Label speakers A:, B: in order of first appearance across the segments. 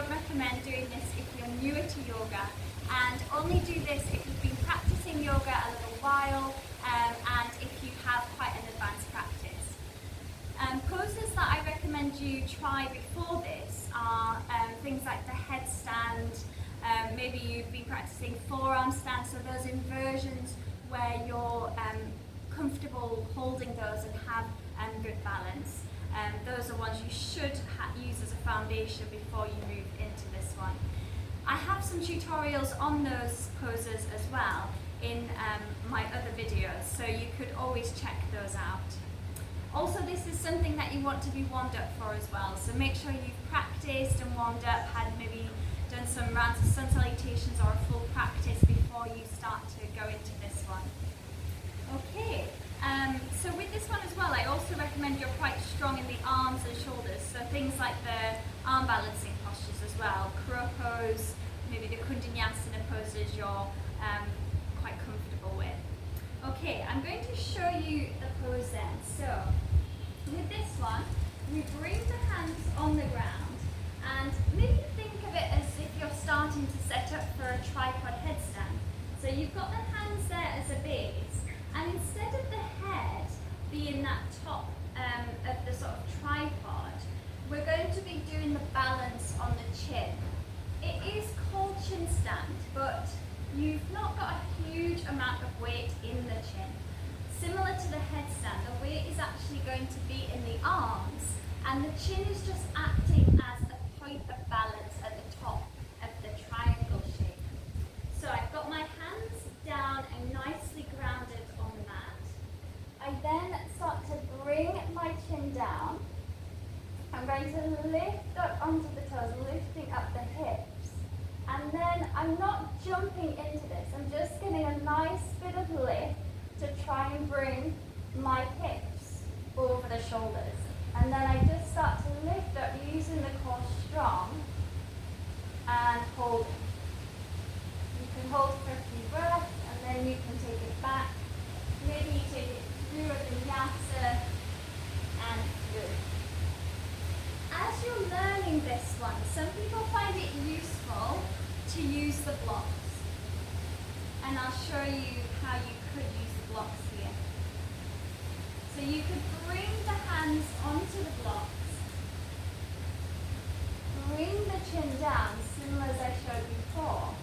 A: don't recommend doing this if you're newer to yoga, and only do this if you've been practicing yoga a little while and if you have quite an advanced practice. Poses that I recommend you try before this are things like the headstand. Maybe you've been practicing forearm stand, so those inversions where you're comfortable holding those and have good balance. Those are ones you should use as a foundation before you move into this one. I have some tutorials on those poses as well in my other videos, so you could always check those out. Also, this is something that you want to be warmed up for as well, so make sure you've practiced and warmed up, had maybe done some rounds of sun salutations or a full practice before you start to go into this one. Okay, so with this one as well, I also recommend you're quite strong in the arms and shoulders, so things like the arm balancing postures as well, crow pose, maybe the Bherundasana poses you're quite comfortable with. Okay, I'm going to show you the pose then. So, with this one, we bring the hands on the ground and maybe think of it as if you're starting to set up for a tripod headstand. So you've got the hands there as a base, and instead of the head being that top of the sort of tripod, we're going to be doing the balance on the chin. It is called chin stand, but you've not got a huge amount of weight in the chin. Similar to the headstand, the weight is actually going to be in the arms, and the chin is just acting as a point of balance at the top of the triangle shape. So I've got my hands down and nicely grounded on the mat. I then start to bring my chin down. I'm going to lift up onto the toes, lifting up the hips. And then I'm not jumping into this, I'm just getting a nice bit of lift to try and bring my hips over the shoulders. And then I just start to lift up using the core strong and holding. You can hold for a few breaths and then you can take it back. Maybe you take it through a vinyasa and through. As you're learning this one, some people find it useful to use the blocks. And I'll show you how you could use the blocks here. So you could bring the hands onto the blocks, bring the chin down, similar as I showed before,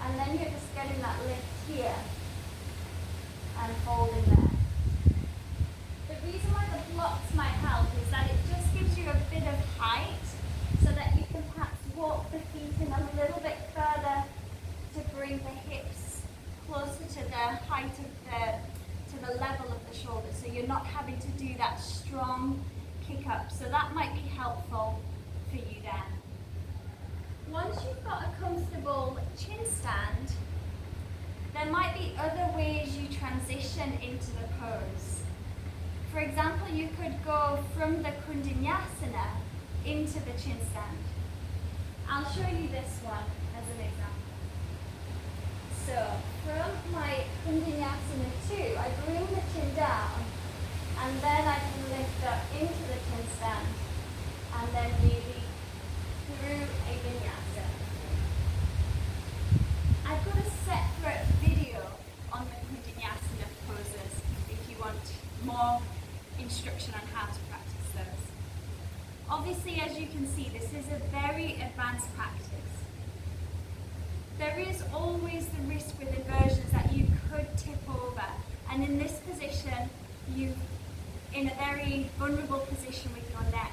A: and then you're just getting that lift here and holding there. The reason why the blocks might help is that it just gives you a bit of height so that you can perhaps walk the feet in a little bit further to bring the hips closer to the height of the level of the shoulder, so you're not having to do that strong kick up. So that might be helpful for you then. Once you've got a comfortable chin stand, there might be other ways you transition into the pose. For example, you could go from the Bherundasana into the chin stand. I'll show you this one as an example. So, from my Bherundasana 2, I bring the chin down, and then I can lift up into the chin stand, and then maybe through a vinyasa. I've got a separate video on the Bherundasana poses if you want more instruction on how to practice those. Obviously, as you can see, this is a very advanced practice. There is always the risk with inversions that you could tip over, and in this position, you're in a very vulnerable position with your neck.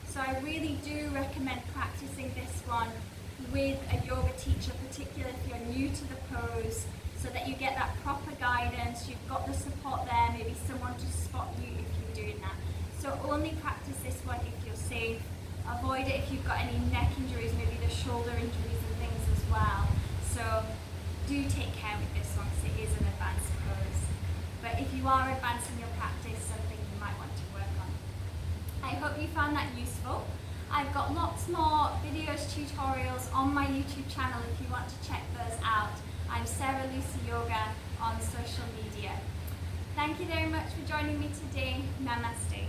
A: So I really do recommend practicing this one with a yoga teacher, particularly if you're new to the pose, so that you get that proper guidance, you've got the support there, maybe someone to spot you if you're doing that. So only practice this one if you're safe. Avoid it if you've got any neck injuries, maybe the shoulder injuries and things as well. So do take care with this one because it is an advanced pose. But if you are advancing your practice, something you might want to work on. I hope you found that useful. I've got lots more videos, tutorials on my YouTube channel if you want to check those out. I'm Sarah Lucy Yoga on social media. Thank you very much for joining me today. Namaste.